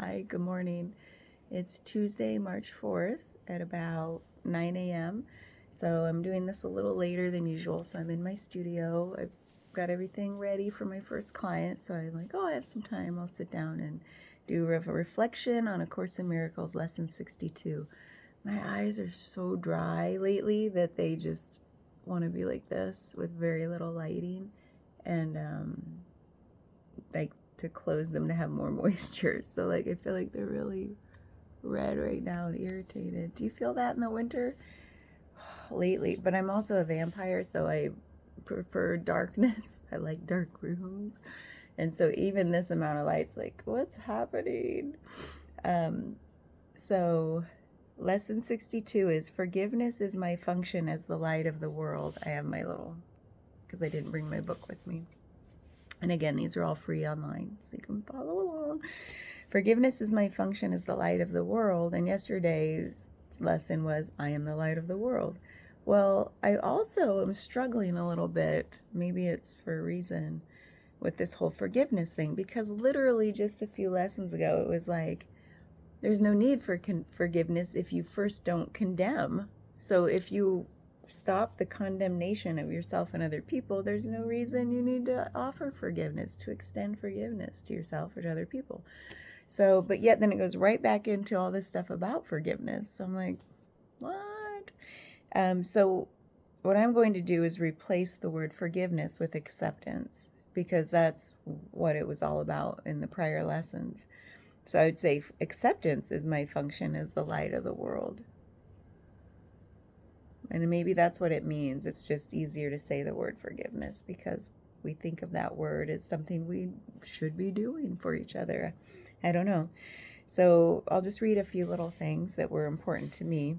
Hi, good morning. It's Tuesday, March 4th at about 9 a.m. So I'm doing this a little later than usual. So I'm in my studio. I've got everything ready for my first client. So I'm like, oh, I have some time. I'll sit down and do a reflection on A Course in Miracles, Lesson 62. My eyes are so dry lately that they just want to be like this with very little lighting. And like to close them to have more moisture. So like I feel like they're really red right now and irritated. Do you feel that in the winter? Lately, but I'm also a vampire, so I prefer darkness. I like dark rooms. And so even this amount of light's like, what's happening? Um, so lesson 62 is forgiveness is my function as the light of the world. I have my little, because I didn't bring my book with me. And again, these are all free online, so you can follow along. Forgiveness is my function as the light of the world. And yesterday's lesson was, I am the light of the world. Well, I also am struggling a little bit, maybe it's for a reason, with this whole forgiveness thing, because literally just a few lessons ago, it was like, there's no need for forgiveness if you first don't condemn. So if you stop the condemnation of yourself and other people, there's no reason you need to offer forgiveness, to extend forgiveness to yourself or to other people. So, but yet then it goes right back into all this stuff about forgiveness. So I'm like, what? So what I'm going to do is replace the word forgiveness with acceptance, because that's what it was all about in the prior lessons. So I would say acceptance is my function as the light of the world. And maybe that's what it means. It's just easier to say the word forgiveness because we think of that word as something we should be doing for each other. I don't know. So I'll just read a few little things that were important to me.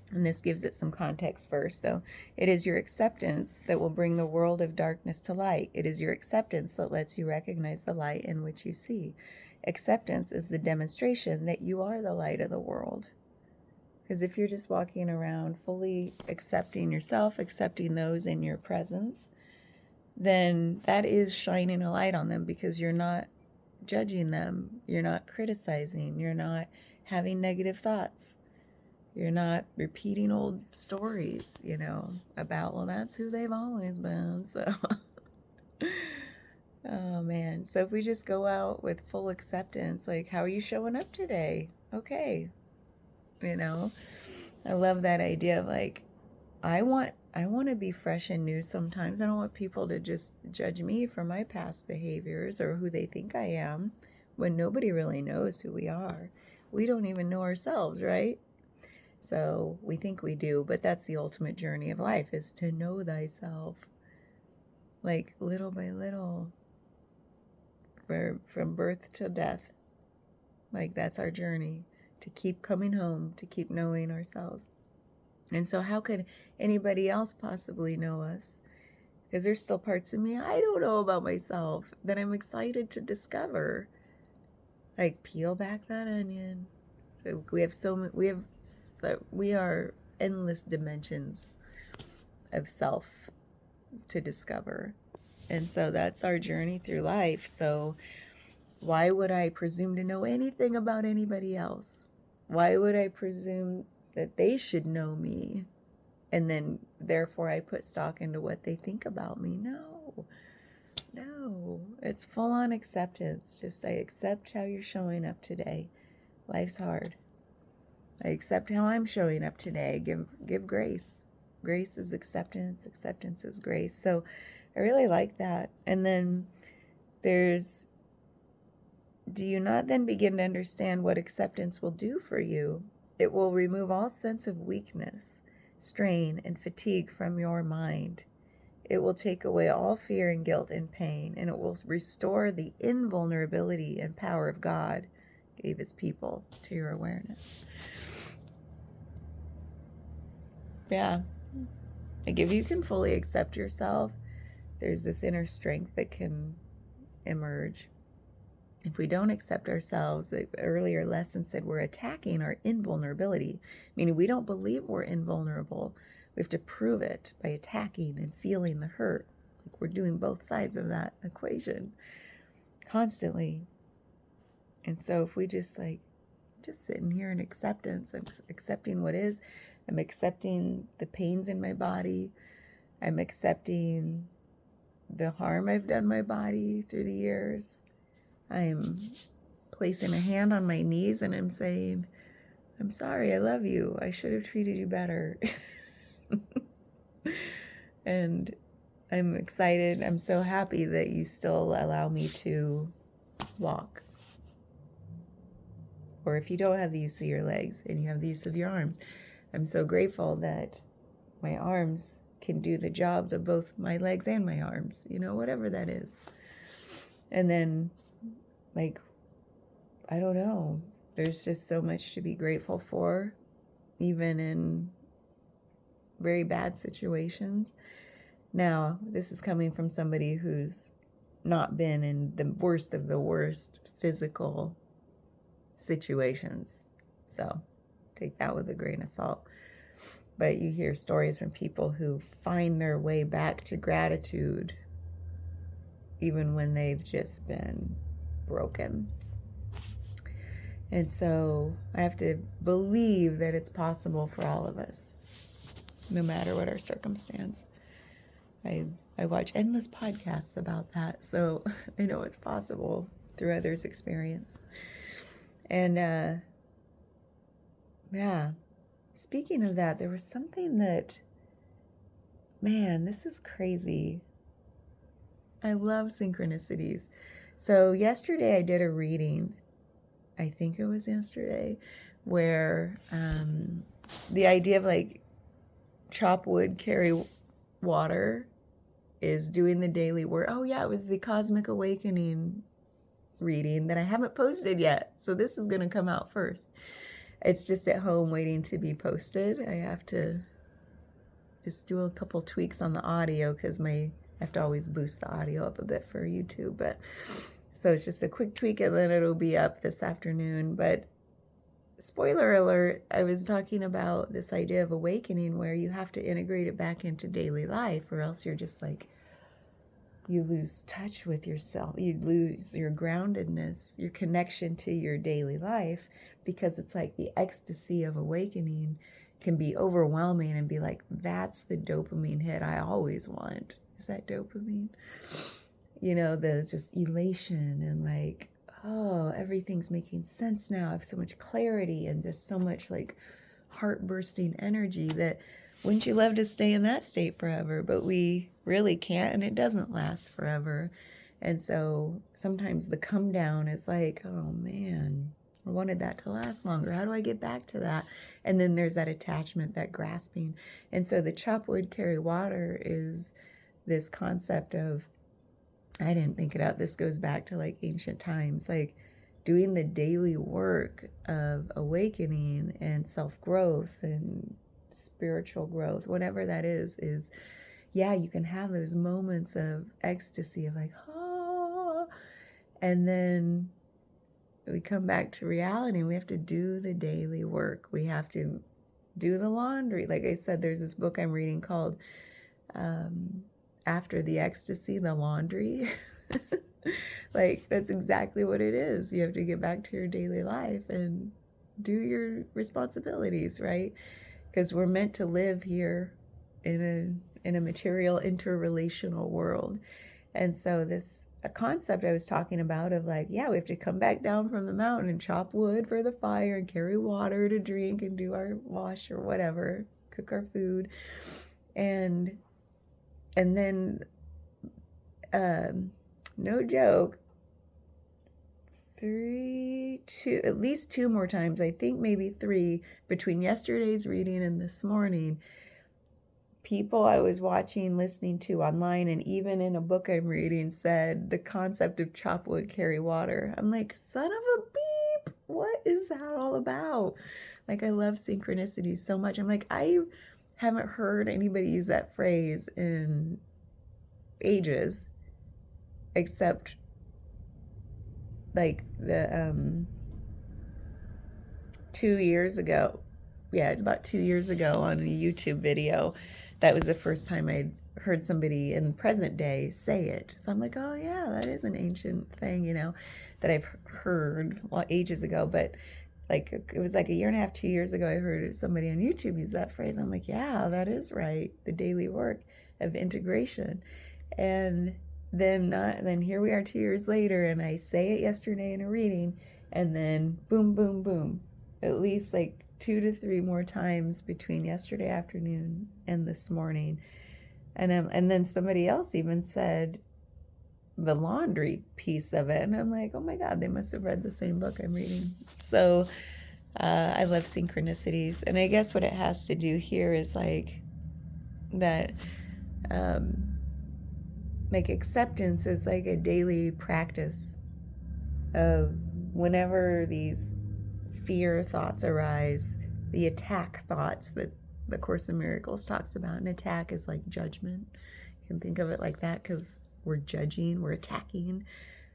And this gives it some context first. So it is your acceptance that will bring the world of darkness to light. It is your acceptance that lets you recognize the light in which you see. Acceptance is the demonstration that you are the light of the world. Because if you're just walking around fully accepting yourself, accepting those in your presence, then that is shining a light on them, because you're not judging them, you're not criticizing, you're not having negative thoughts, you're not repeating old stories, about, well, that's who they've always been. So, oh man. So if we just go out with full acceptance, like, how are you showing up today? Okay. I love that idea of like, I want to be fresh and new sometimes. I don't want people to just judge me for my past behaviors or who they think I am, when nobody really knows who we are. We don't even know ourselves, right? So we think we do, but that's the ultimate journey of life, is to know thyself, like little by little, from birth to death. Like that's our journey, to keep coming home, to keep knowing ourselves. And so how could anybody else possibly know us? Because there's still parts of me I don't know about myself that I'm excited to discover. Like, peel back that onion. We have we are endless dimensions of self to discover. And so that's our journey through life. So why would I presume to know anything about anybody else? Why would I presume that they should know me? And then, therefore, I put stock into what they think about me. No, it's full on acceptance. Just I accept how you're showing up today. Life's hard. I accept how I'm showing up today. Give grace. Grace is acceptance. Acceptance is grace. So I really like that. And then there's, do you not then begin to understand what acceptance will do for you? It will remove all sense of weakness, strain, and fatigue from your mind. It will take away all fear and guilt and pain, and it will restore the invulnerability and power of God gave his people to your awareness. Yeah. Like, if you can fully accept yourself, there's this inner strength that can emerge. If we don't accept ourselves, the earlier lesson said we're attacking our invulnerability, meaning we don't believe we're invulnerable. We have to prove it by attacking and feeling the hurt. Like, we're doing both sides of that equation constantly. And so if we just sitting here in acceptance, I'm accepting what is, I'm accepting the pains in my body, I'm accepting the harm I've done my body through the years. I'm placing a hand on my knees and I'm saying, I'm sorry, I love you. I should have treated you better. And I'm excited. I'm so happy that you still allow me to walk. Or if you don't have the use of your legs and you have the use of your arms, I'm so grateful that my arms can do the jobs of both my legs and my arms, whatever that is. And then, I don't know, there's just so much to be grateful for, even in very bad situations. Now, this is coming from somebody who's not been in the worst of the worst physical situations. So take that with a grain of salt. But you hear stories from people who find their way back to gratitude even when they've just been broken. And so I have to believe that it's possible for all of us, no matter what our circumstance. I watch endless podcasts about that, so I know it's possible through others' experience. And speaking of that, there was something that, man, this is crazy. I love synchronicities. So yesterday I did a reading, I think it was yesterday, where the idea of chop wood, carry water is doing the daily work. Oh yeah, it was the Cosmic Awakening reading that I haven't posted yet. So this is going to come out first. It's just at home waiting to be posted. I have to just do a couple tweaks on the audio because I have to always boost the audio up a bit for YouTube. But so it's just a quick tweak and then it'll be up this afternoon. But spoiler alert, I was talking about this idea of awakening where you have to integrate it back into daily life, or else you're just you lose touch with yourself. You lose your groundedness, your connection to your daily life, because it's like the ecstasy of awakening can be overwhelming and be like, that's the dopamine hit I always want. Is that dopamine? The just elation and oh, everything's making sense now. I have so much clarity and just so much heart-bursting energy that wouldn't you love to stay in that state forever? But we really can't, and it doesn't last forever. And so sometimes the come down is like, oh man, I wanted that to last longer. How do I get back to that? And then there's that attachment, that grasping. And so the chop wood, carry water is this concept of, I didn't think it up. This goes back to ancient times, doing the daily work of awakening and self-growth and spiritual growth, whatever that is, yeah, you can have those moments of ecstasy of and then we come back to reality and we have to do the daily work. We have to do the laundry. Like I said, there's this book I'm reading called After the Ecstasy, the Laundry. That's exactly what it is. You have to get back to your daily life and do your responsibilities, right? Because we're meant to live here in a material interrelational world. And so a concept I was talking about of we have to come back down from the mountain and chop wood for the fire and carry water to drink and do our wash or whatever, cook our food. And then, no joke, at least two more times, I think maybe three, between yesterday's reading and this morning, people I was watching, listening to online, and even in a book I'm reading said the concept of chop wood, carry water. I'm like, son of a beep, what is that all about? I love synchronicity so much. I'm like, I haven't heard anybody use that phrase in ages, except the 2 years ago. Yeah, about 2 years ago on a YouTube video. That was the first time I'd heard somebody in present day say it. So I'm like, oh yeah, that is an ancient thing, that I've heard ages ago, but like it was like a year and a half, 2 years ago, I heard somebody on YouTube use that phrase. I'm like, yeah, that is right. The daily work of integration. And then here we are 2 years later, and I say it yesterday in a reading, and then boom, boom, boom, at least like 2 to 3 more times between yesterday afternoon and this morning. And then somebody else even said the laundry piece of it, and I'm like, oh my God, they must have read the same book I'm reading. So I love synchronicities, and I guess what it has to do here is like that. Like acceptance is like a daily practice of whenever these fear thoughts arise, the attack thoughts that the Course in Miracles talks about. An attack is like judgment. You can think of it like that because we're judging, we're attacking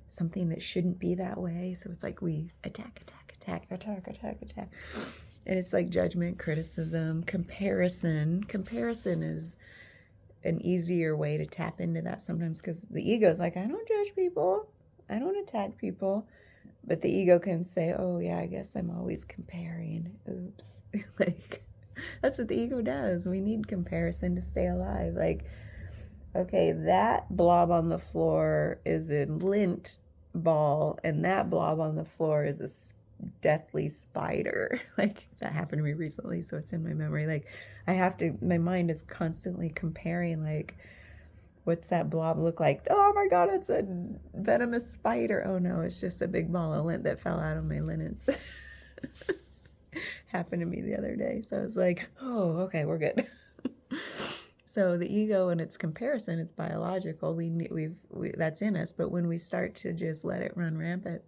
something that shouldn't be that way. So it's like we attack. And it's like judgment, criticism, comparison. Comparison is an easier way to tap into that sometimes because the ego is like, I don't judge people, I don't attack people, but the ego can say, oh yeah, I guess I'm always comparing. Oops. Like that's what the ego does. We need comparison to stay alive. Like, okay, that blob on the floor is a lint ball, and that blob on the floor is a deathly spider. Like that happened to me recently, so it's in my memory. Like my mind is constantly comparing, like, what's that blob look like? Oh my God, it's a venomous spider. Oh no, it's just a big ball of lint that fell out of my linens. Happened to me the other day. So I was like, oh, okay, we're good. So the ego and its comparison, it's biological. That's in us. But when we start to just let it run rampant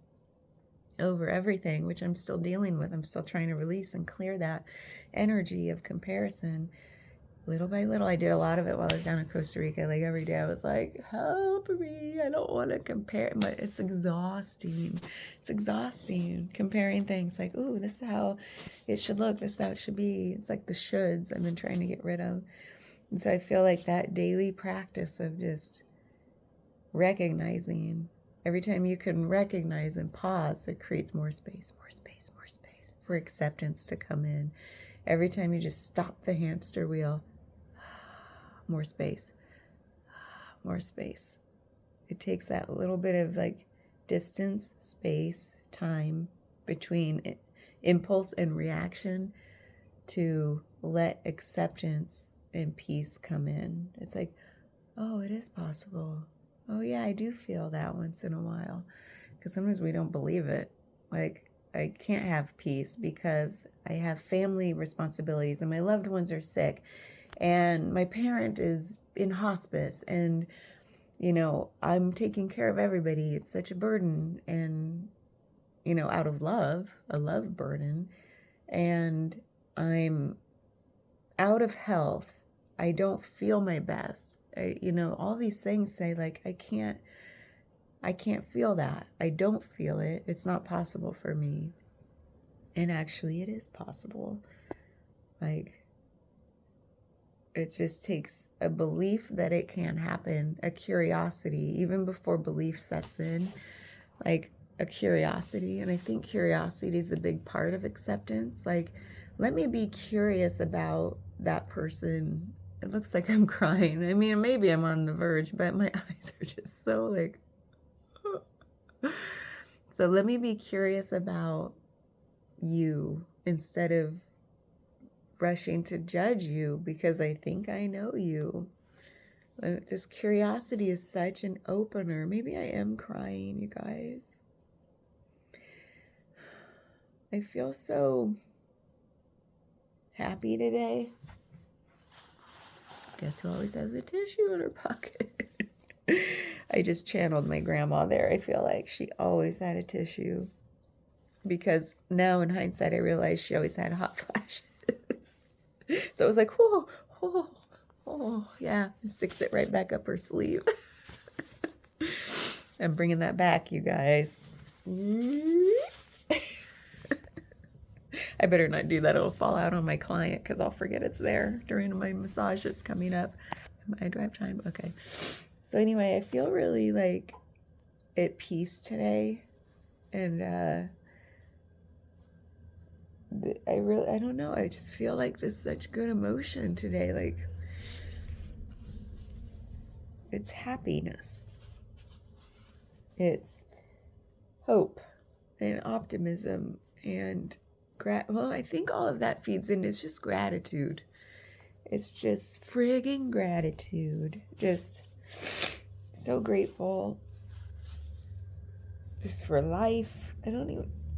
over everything, which I'm still dealing with, I'm still trying to release and clear that energy of comparison little by little. I did a lot of it while I was down in Costa Rica. Like every day I was like, help me, I don't want to compare. But it's exhausting. It's exhausting comparing things like, ooh, this is how it should look, this is how it should be. It's like the shoulds I've been trying to get rid of. And so I feel like that daily practice of just recognizing, every time you can recognize and pause, it creates more space for acceptance to come in. Every time you just stop the hamster wheel, more space. It takes that little bit of like distance, space, time between impulse and reaction to let acceptance and peace come in. It's like, oh, it is possible. Oh yeah, I do feel that once in a while. Because sometimes we don't believe it. Like, I can't have peace because I have family responsibilities and my loved ones are sick and my parent is in hospice and, you know, I'm taking care of everybody. It's such a burden and, you know, out of love, a love burden. And I'm out of health. I don't feel my best. All these things say like, I can't feel that. I don't feel it. It's not possible for me. And actually it is possible. Like, it just takes a belief that it can happen, a curiosity, even before belief sets in, like a curiosity. And I think curiosity is a big part of acceptance. Like, let me be curious about that person. It looks like I'm crying. I mean, maybe I'm on the verge, but my eyes are just so like, so let me be curious about you instead of rushing to judge you because I think I know you. This curiosity is such an opener. Maybe I am crying, you guys. I feel so happy today. Guess who always has a tissue in her pocket? I just channeled my grandma there. I feel like she always had a tissue. Because now in hindsight, I realized she always had hot flashes. So it was like, yeah, and sticks it right back up her sleeve. I'm bringing that back, you guys. I better not do that. It'll fall out on my client because I'll forget it's there during my massage that's coming up. Do I have time? Okay. So anyway, I feel really like at peace today. And I don't know, I just feel like this such good emotion today. Like, it's happiness, it's hope and optimism and well, I think all of that feeds in. It's just gratitude. It's just friggin' gratitude. Just so grateful just for life.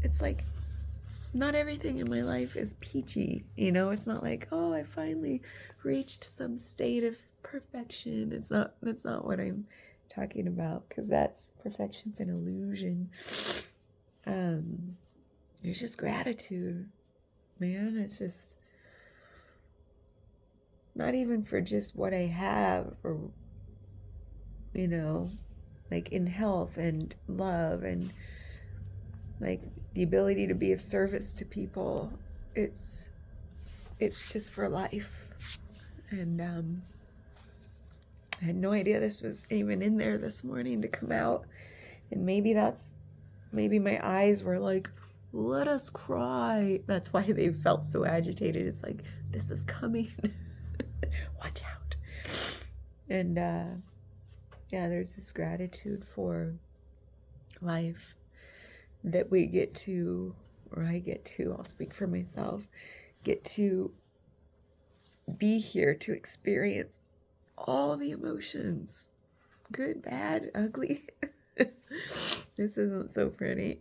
It's like not everything in my life is peachy, you know? It's not like, oh, I finally reached some state of perfection. That's not what I'm talking about, because perfection's an illusion. It's just gratitude, man. It's just not even for just what I have, or, you know, like in health and love and like the ability to be of service to people. It's just for life. And I had no idea this was even in there this morning to come out. And maybe my eyes were like, let us cry. That's why they felt so agitated. It's like, this is coming. Watch out. And there's this gratitude for life that we get to, or I get to, I'll speak for myself, get to be here to experience all the emotions, good, bad, ugly. This isn't so pretty.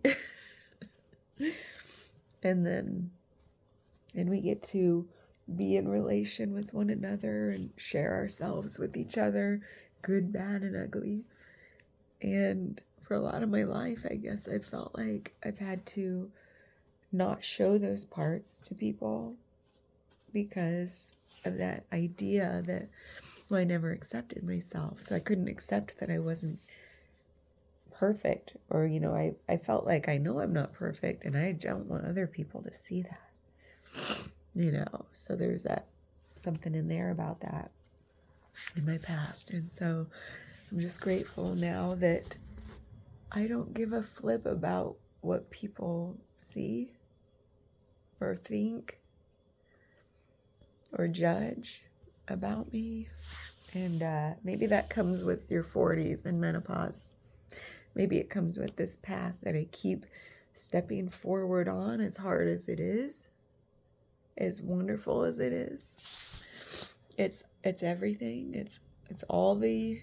And we get to be in relation with one another and share ourselves with each other, good, bad, and ugly. And for a lot of my life, I guess I felt like I've had to not show those parts to people because of that idea that, well, I never accepted myself. So I couldn't accept that I wasn't perfect, or, you know, I felt like I know I'm not perfect, and I don't want other people to see that, you know. So there's something in there about that in my past. And so I'm just grateful now that I don't give a flip about what people see or think or judge about me. And maybe that comes with your 40s and menopause. Maybe it comes with this path that I keep stepping forward on, as hard as it is, as wonderful as it is. It's everything. It's all the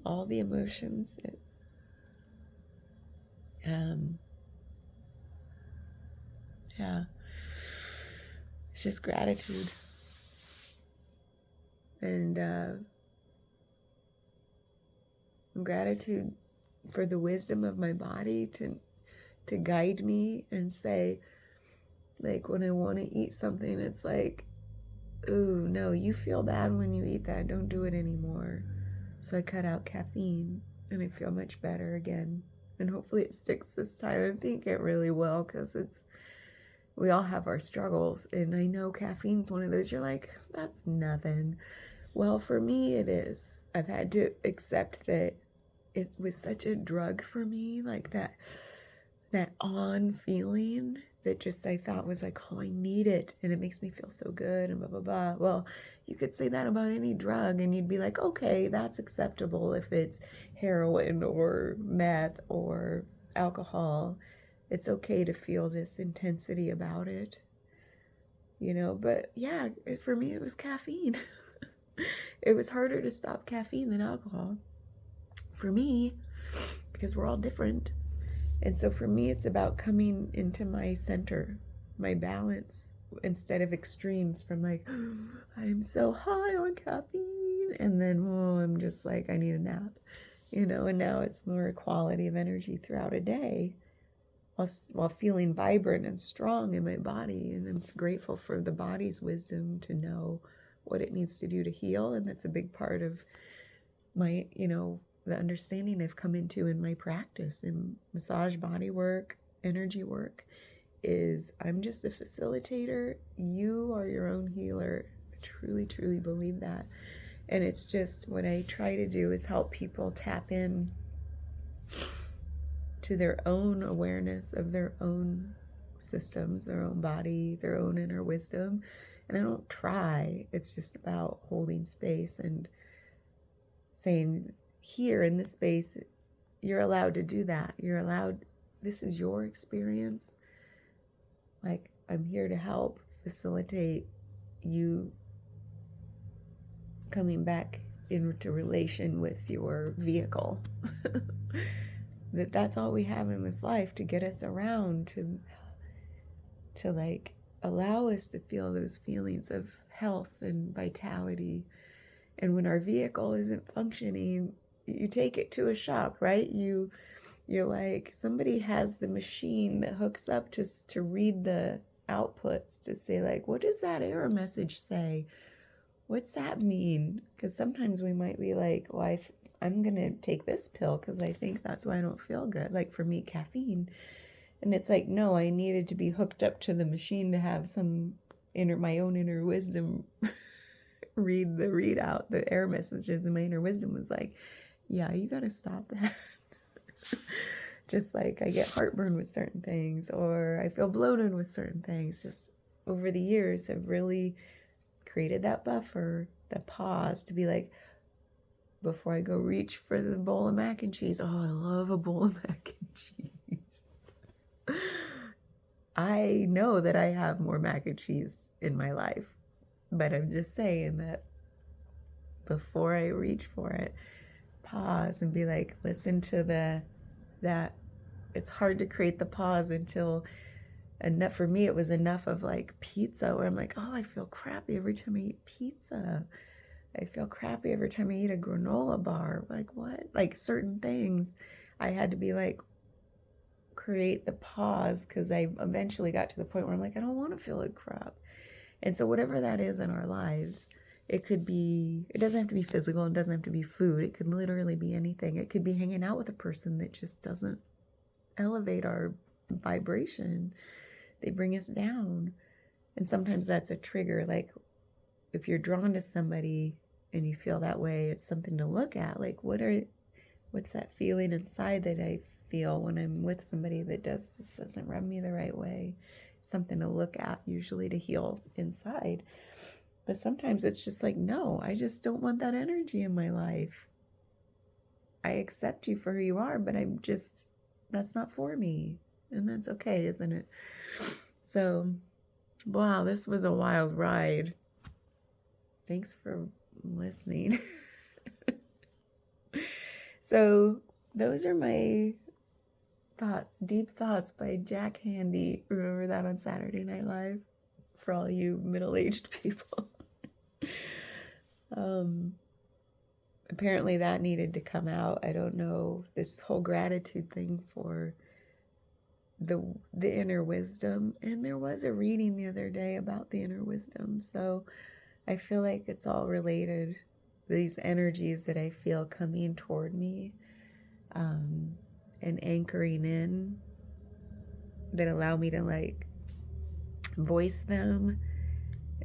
emotions. It's just gratitude. And gratitude for the wisdom of my body to guide me and say, like, when I want to eat something, it's like, ooh, no, you feel bad when you eat that. Don't do it anymore. So I cut out caffeine and I feel much better again. And hopefully it sticks this time. I think it really will, because we all have our struggles. And I know caffeine's one of those, you're like, that's nothing. Well, for me, it is. I've had to accept that it was such a drug for me, like that on feeling that just I thought was like, oh, I need it, and it makes me feel so good, and blah, blah, blah. Well, you could say that about any drug, and you'd be like, okay, that's acceptable if it's heroin or meth or alcohol. It's okay to feel this intensity about it, you know? But yeah, for me, it was caffeine. It was harder to stop caffeine than alcohol for me, because we're all different. And so for me, it's about coming into my center, my balance, instead of extremes from like, I'm so high on caffeine, and then, I'm just like, I need a nap, you know. And now it's more quality of energy throughout a day while feeling vibrant and strong in my body. And I'm grateful for the body's wisdom to know what it needs to do to heal. And that's a big part of my, you know, the understanding I've come into in my practice in massage, body work, energy work, is I'm just a facilitator. You are your own healer. I truly, truly believe that. And it's just what I try to do is help people tap in to their own awareness of their own systems, their own body, their own inner wisdom. And I don't try. It's just about holding space and saying, here in this space, you're allowed to do that. You're allowed, this is your experience. Like, I'm here to help facilitate you coming back into relation with your vehicle. That's all we have in this life, to get us around, to like allow us to feel those feelings of health and vitality. And when our vehicle isn't functioning, you take it to a shop, right? You're like, somebody has the machine that hooks up to read the outputs, to say like, what does that error message say? What's that mean? Because sometimes we might be like, well, I'm going to take this pill because I think that's why I don't feel good. Like for me, caffeine. And it's like, no, I needed to be hooked up to the machine to have my own inner wisdom read the readout, the error messages. And my inner wisdom was like, yeah, you got to stop that. Just like I get heartburn with certain things, or I feel bloated with certain things. Just over the years have really created that buffer, that pause, to be like, before I go reach for the bowl of mac and cheese. Oh, I love a bowl of mac and cheese. I know that I have more mac and cheese in my life, but I'm just saying that before I reach for it, pause and be like, listen to that. It's hard to create the pause until enough. For me, it was enough of like pizza, where I'm like, oh, I feel crappy every time I eat pizza. I feel crappy every time I eat a granola bar. Like, what? Like certain things, I had to be like, create the pause, because I eventually got to the point where I'm like, I don't want to feel like crap. And so whatever that is in our lives, it doesn't have to be physical, it doesn't have to be food, it could literally be anything. It could be hanging out with a person that just doesn't elevate our vibration. They bring us down. And sometimes that's a trigger. Like if you're drawn to somebody and you feel that way, it's something to look at. Like what's that feeling inside that I feel when I'm with somebody that just doesn't rub me the right way? Something to look at, usually to heal inside. But sometimes it's just like, no, I just don't want that energy in my life. I accept you for who you are, but that's not for me. And that's okay, isn't it? So, wow, this was a wild ride. Thanks for listening. So, those are my thoughts, Deep Thoughts by Jack Handy. Remember that on Saturday Night Live? For all you middle-aged people. Apparently that needed to come out. I don't know, this whole gratitude thing for the inner wisdom. And there was a reading the other day about the inner wisdom. So I feel like it's all related. These energies that I feel coming toward me, and anchoring in, that allow me to like voice them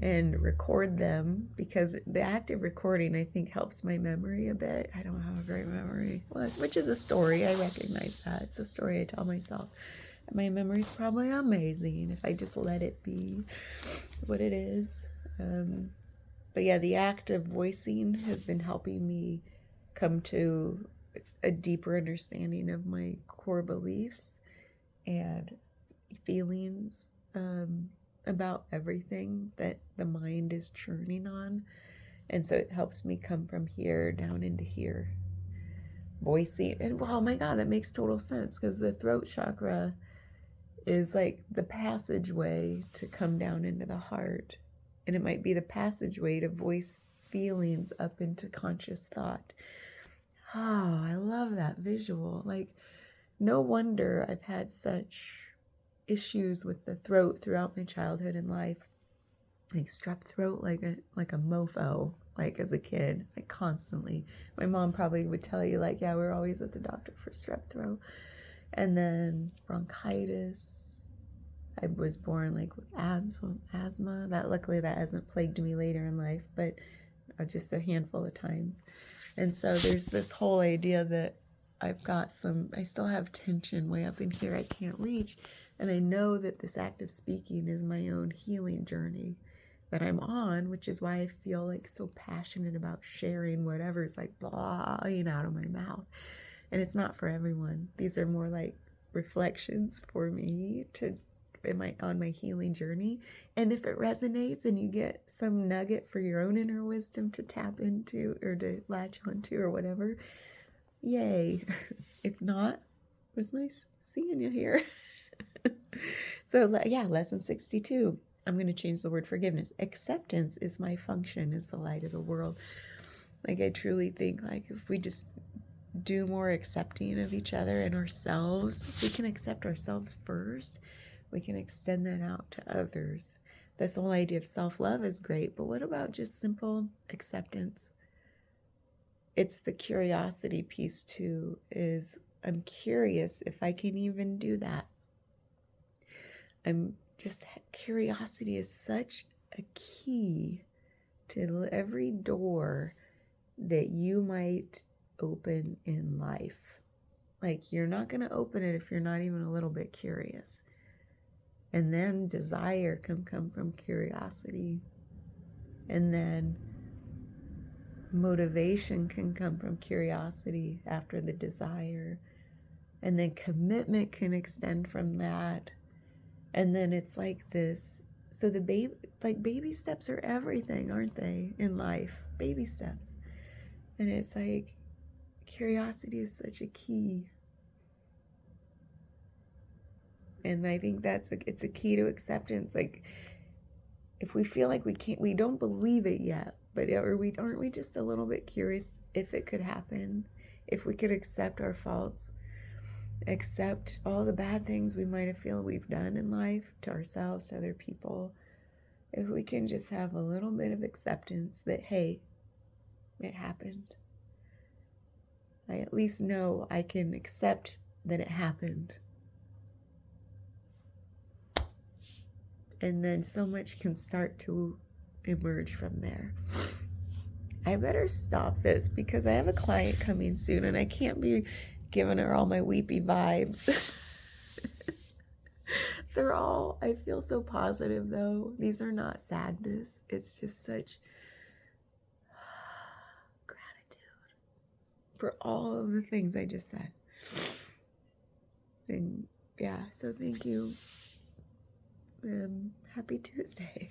and record them, because the act of recording, I think, helps my memory a bit. I don't have a great memory, which is a story. I recognize that. It's a story I tell myself. My memory's probably amazing if I just let it be what it is. But yeah, the act of voicing has been helping me come to a deeper understanding of my core beliefs and feelings about everything that the mind is churning on. And so it helps me come from here down into here, voicing. And oh my God, that makes total sense, because the throat chakra is like the passageway to come down into the heart. And it might be the passageway to voice feelings up into conscious thought. Oh, I love that visual. Like, no wonder I've had such issues with the throat throughout my childhood and life. Like strep throat, like a mofo, like as a kid, like constantly. My mom probably would tell you, like, yeah, we're always at the doctor for strep throat. And then bronchitis. I was born like with asthma. Luckily that hasn't plagued me later in life, but just a handful of times. And so there's this whole idea that I still have tension way up in here I can't reach. And I know that this act of speaking is my own healing journey that I'm on, which is why I feel like so passionate about sharing whatever's like blahing out of my mouth. And it's not for everyone. These are more like reflections for me on my healing journey. And if it resonates and you get some nugget for your own inner wisdom to tap into or to latch onto or whatever, yay. If not, it was nice seeing you here. So yeah, lesson 62. I'm going to change the word forgiveness. Acceptance is my function as the light of the world. Like, I truly think, like, if we just do more accepting of each other and ourselves, if we can accept ourselves first, we can extend that out to others. This whole idea of self-love is great, but what about just simple acceptance? It's the curiosity piece too, is I'm curious if I can even do that. Curiosity is such a key to every door that you might open in life. Like, you're not going to open it if you're not even a little bit curious. And then desire can come from curiosity. And then motivation can come from curiosity after the desire. And then commitment can extend from that. And then it's like this. So baby steps are everything, aren't they, in life? Baby steps. And it's like, curiosity is such a key. And I think it's a key to acceptance. Like, if we feel like we don't believe it yet, but aren't we just a little bit curious if it could happen? If we could accept our faults, accept all the bad things we might have feel we've done in life to ourselves, to other people. If we can just have a little bit of acceptance that, hey, it happened. I at least know I can accept that it happened. And then so much can start to emerge from there. I better stop this because I have a client coming soon and I can't be giving her all my weepy vibes. I feel so positive though. These are not sadness. It's just such gratitude for all of the things I just said. And yeah, so thank you. Happy Tuesday.